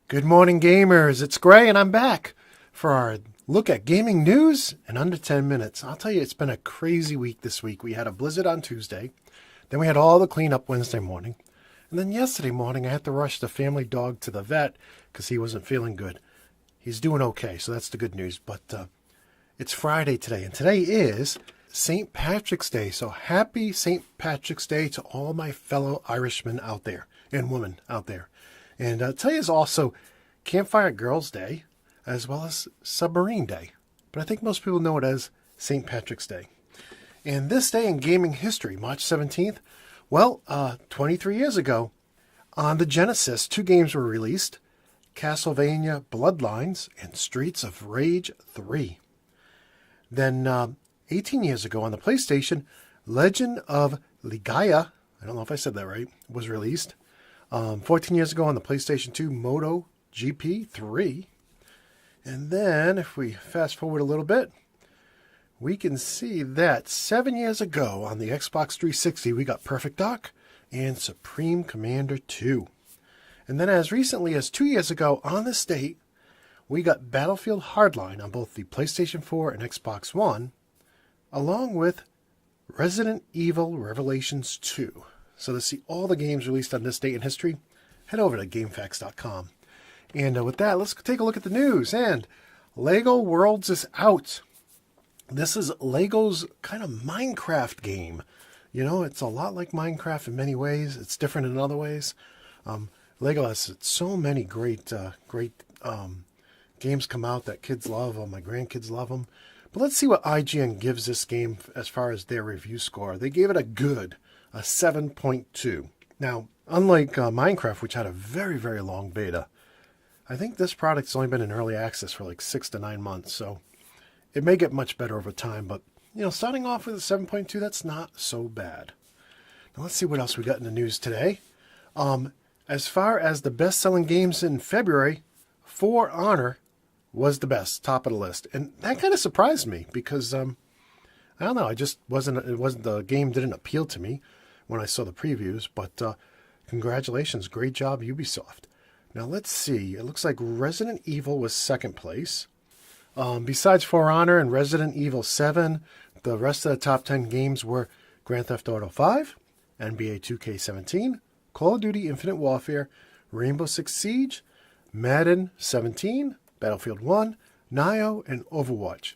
Good morning, gamers. It's Gray, and I'm back for our look at gaming news in under 10 minutes. I'll tell you, it's been a crazy week this week. We had a blizzard on Tuesday, then we had all the cleanup Wednesday morning, and then yesterday morning I had to rush the family dog to the vet because he wasn't feeling good. He's doing okay, so that's the good news. But it's Friday today, and today is St. Patrick's Day. So happy St. Patrick's Day to all my fellow Irishmen out there and women out there. And today is also Campfire Girls Day, as well as Submarine Day. But I think most people know it as St. Patrick's Day. And this day in gaming history, March 17th, 23 years ago, on the Genesis, two games were released, Castlevania Bloodlines and Streets of Rage 3. Then 18 years ago on the PlayStation, Legend of Legaia, I don't know if I said that right, was released. 14 years ago on the PlayStation 2, Moto GP 3. And then, if we fast forward a little bit, we can see that 7 years ago on the Xbox 360, we got Perfect Dark and Supreme Commander 2. And then as recently as 2 years ago on this date, we got Battlefield Hardline on both the PlayStation 4 and Xbox One, along with Resident Evil Revelations 2. So to see all the games released on this date in history, head over to GameFAQs.com. And with that, let's take a look at the news. And LEGO Worlds is out. This is LEGO's kind of Minecraft game. You know, it's a lot like Minecraft in many ways. It's different in other ways. LEGO has so many great games come out that kids love. My grandkids love them. But let's see what IGN gives this game as far as their review score. They gave it a 7.2. Now, unlike Minecraft, which had a very, very long beta, I think this product's only been in early access for like 6 to 9 months, so it may get much better over time, but, you know, starting off with a 7.2, that's not so bad. Now, let's see what else we got in the news today. As far as the best-selling games in February, For Honor was the best, top of the list, and that kind of surprised me because, I don't know, the game didn't appeal to me when I saw the previews, but congratulations, great job Ubisoft. Now let's see, it looks like Resident Evil was second place. Besides For Honor and Resident Evil 7, the rest of the top 10 games were Grand Theft Auto 5, NBA 2K17, Call of Duty Infinite Warfare, Rainbow Six Siege, Madden 17, Battlefield 1, Nioh, and Overwatch.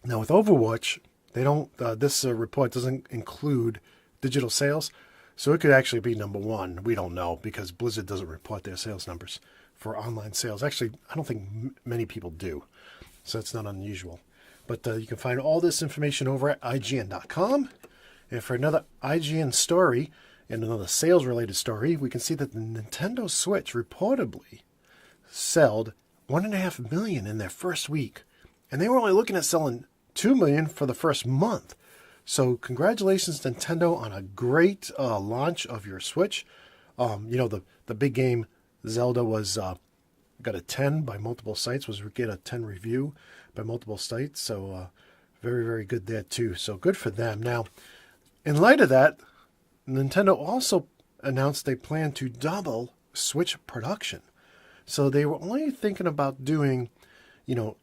Now with Overwatch, they don't. This report doesn't include digital sales, so it could actually be number one. We don't know because Blizzard doesn't report their sales numbers for online sales. Actually, I don't think many people do, so it's not unusual. But you can find all this information over at IGN.com. And for another IGN story and another sales-related story, we can see that the Nintendo Switch reportedly sold 1.5 million in their first week, and they were only looking at selling 2 million for the first month. So congratulations, Nintendo, on a great launch of your Switch. The big game Zelda was got a 10 by multiple sites, get a 10 review by multiple sites. So very, very good there too. So good for them. Now, in light of that, Nintendo also announced they plan to double Switch production. So they were only thinking about doing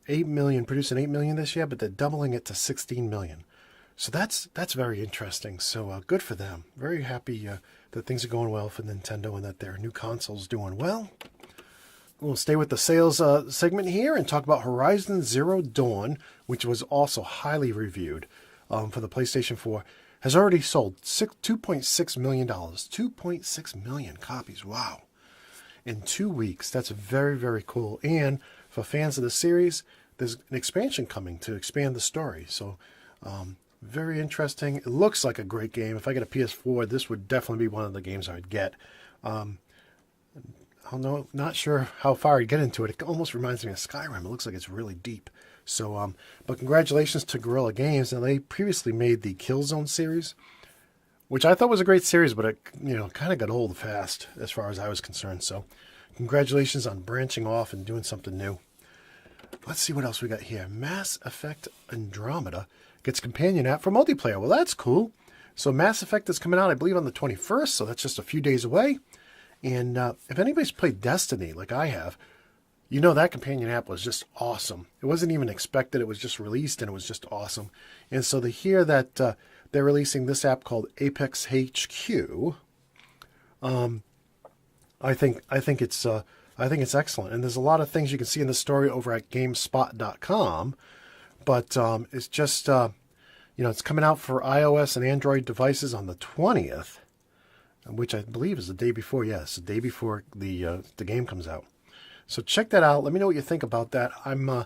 8 million, producing 8 million this year, but they're doubling it to 16 million. So that's very interesting. So good for them. Very happy that things are going well for Nintendo and that their new console's doing well. We'll stay with the sales segment here and talk about Horizon Zero Dawn, which was also highly reviewed for the PlayStation 4. Has already sold $2.6 million. 2.6 million copies. Wow. In 2 weeks. That's very, very cool. And for fans of the series, there's an expansion coming to expand the story. So, very interesting. It looks like a great game. If I get a PS4, this would definitely be one of the games I'd get. Not sure how far I'd get into it. It almost reminds me of Skyrim. It looks like it's really deep. So, but congratulations to Guerrilla Games. Now, they previously made the Killzone series, which I thought was a great series, but it, kind of got old fast as far as I was concerned. So, congratulations on branching off and doing something new. Let's see what else we got here. Mass Effect Andromeda gets companion app for multiplayer. Well, that's cool. So Mass Effect is coming out, I believe, on the 21st, so that's just a few days away. And if anybody's played Destiny like I have, you know that companion app was just awesome. It wasn't even expected. It was just released, and it was just awesome. And so to hear that they're releasing this app called Apex HQ, I think it's excellent. And there's a lot of things you can see in the story over at GameSpot.com. But it's just it's coming out for iOS and Android devices on the 20th, which I believe is the day before. Yes, the day before the game comes out. So check that out. Let me know what you think about that. I'm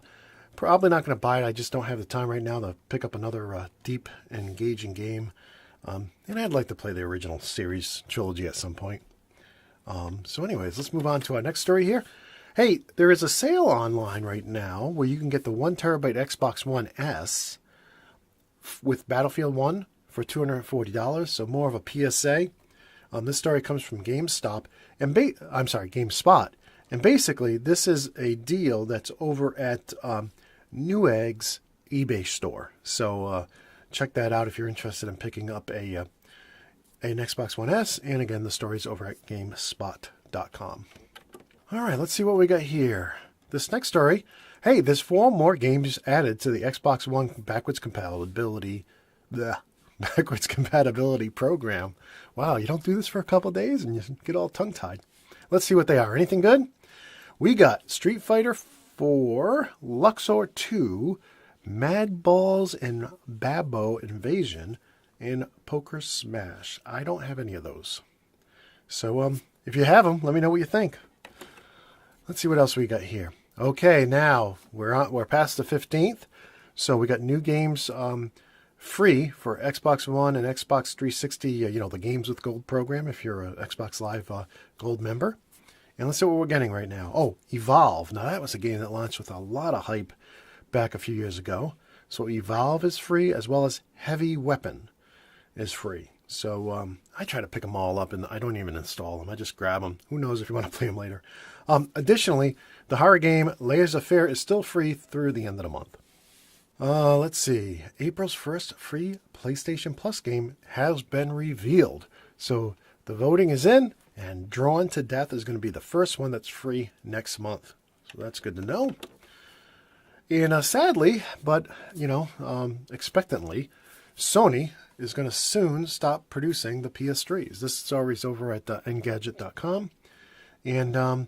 probably not going to buy it. I just don't have the time right now to pick up another deep and engaging game. And I'd like to play the original series trilogy at some point. So anyways, let's move on to our next story here. Hey, there is a sale online right now where you can get the 1 terabyte Xbox One S with Battlefield 1 for $240. So more of a PSA. This story comes from GameSpot. And basically, this is a deal that's over at Newegg's eBay store. So check that out if you're interested in picking up an Xbox One S. And again, the story's over at GameSpot.com. All right, let's see what we got here. This next story. Hey, there's 4 more games added to the Xbox One backwards compatibility program. Wow, you don't do this for a couple days and you get all tongue-tied. Let's see what they are. Anything good? We got Street Fighter 4, Luxor 2, Mad Balls and Babbo Invasion, and Poker Smash. I don't have any of those. So if you have them, let me know what you think. Let's see what else we got here. Okay, now we're past the 15th, so we got new games free for Xbox One and Xbox 360. The Games with Gold program if you're an Xbox Live Gold member. And let's see what we're getting right now. Oh, Evolve. Now that was a game that launched with a lot of hype back a few years ago. So Evolve is free, as well as Heavy Weapon is free. So I try to pick them all up, and I don't even install them. I just grab them. Who knows if you want to play them later. Additionally, the horror game Layers of Fear is still free through the end of the month. Let's see. April's first free PlayStation Plus game has been revealed. So the voting is in, and Drawn to Death is going to be the first one that's free next month. So that's good to know. And sadly, but, expectantly, Sony is going to soon stop producing the PS3s. This story's over at Engadget.com. And,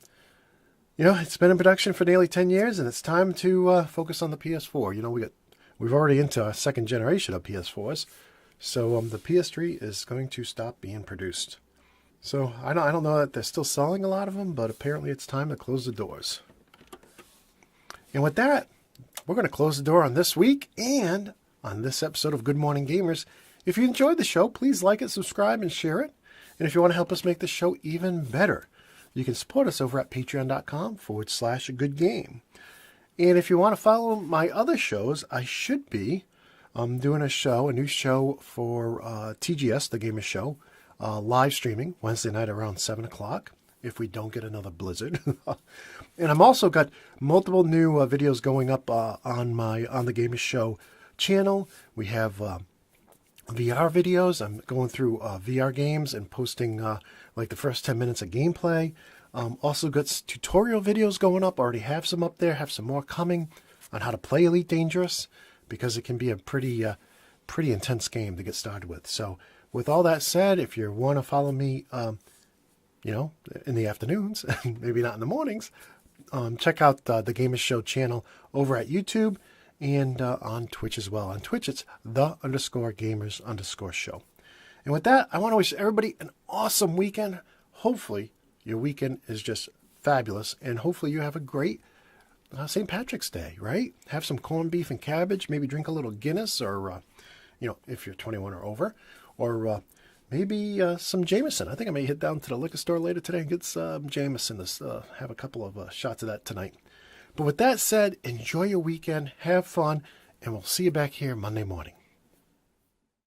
it's been in production for nearly 10 years, and it's time to focus on the PS4. We've already into our second generation of PS4s. So the PS3 is going to stop being produced. So I don't know that they're still selling a lot of them, but apparently it's time to close the doors. And with that, we're going to close the door on this week and on this episode of Good Morning Gamers. If you enjoyed the show, please like it, subscribe, and share it. And if you want to help us make the show even better, you can support us over at patreon.com/goodgame. And if you want to follow my other shows, I should be doing a new show for TGS, the Gamer Show, live streaming Wednesday night around 7 o'clock if we don't get another blizzard. And I'm also got multiple new videos going up on the Gamer Show channel. We have VR videos. I'm going through VR games and posting like the first 10 minutes of gameplay. Also got tutorial videos going up. Already have some up there. Have some more coming on how to play Elite Dangerous, because it can be a pretty intense game to get started with. So with all that said, if you want to follow me, in the afternoons, maybe not in the mornings, check out the Gamers Show channel over at YouTube and on Twitch as well. On Twitch, it's _gamers_show. And with that, I want to wish everybody an awesome weekend. Hopefully, your weekend is just fabulous, and hopefully you have a great St. Patrick's Day, right? Have some corned beef and cabbage, maybe drink a little Guinness, or, if you're 21 or over, or maybe some Jameson. I think I may head down to the liquor store later today and get some Jameson to have a couple of shots of that tonight. But with that said, enjoy your weekend, have fun, and we'll see you back here Monday morning.